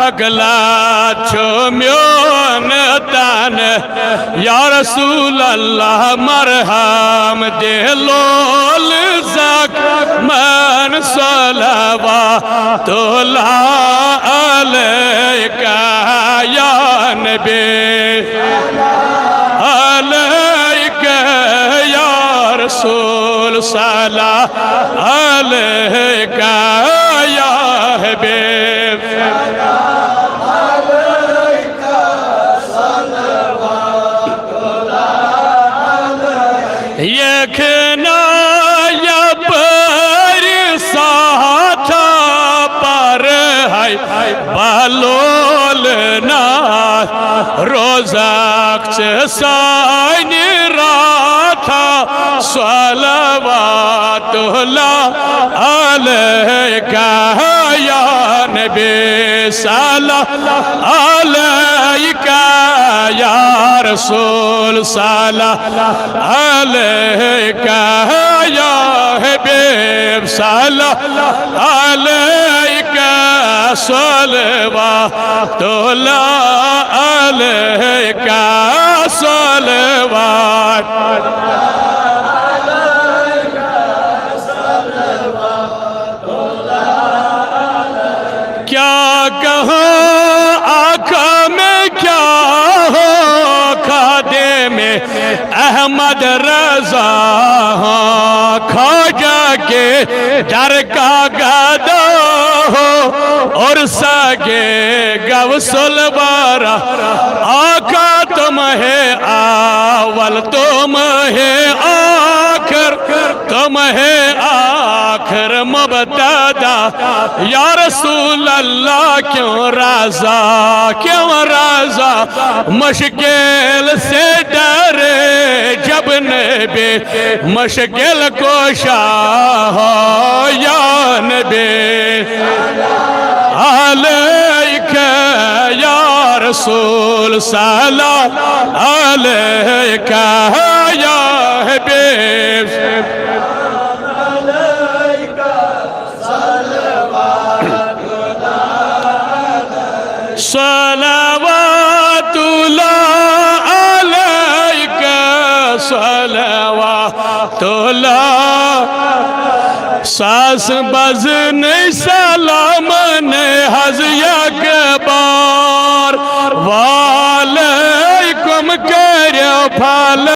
पगला छो म्योन तान या रसूल अल्लाह मरहम दे लोल ज़क मन सलवातुल्लाह अलैका या नबी अलैका या रसूल सल्लल्लाहु अलैका या हबीब यखना या पर साथ पर है बलोल ना रोज़ाक साइन राथा सलवातुल्लाह अलैका या नबी सल्लल्लाहु अलैका या रसूल सल्लल्लाहु अलैका या हबीब सल्लल्लाहु अलैका सलवातुल्लाह अलैका सलवात क्या कहाँ आका में क्या हो खादे में अहमद रजा ख्वाजा के दर का गदा हो और सगे गवसुल बारा आका तुम है आवल तुम है आखिर तुम है आखिर मुबतदा या रसूल अल्लाह क्यों राजा मुश्किल से डरे जब नबी मुश्किल कोशा हो या नबी अलैका या रसूल सल्लल्लाहु अलैका या हबीब सलवातुल्लाह अलैका सलवातुल्लाह सास बज़न सलाम ने हज़िया के बार वालेकुम करो फल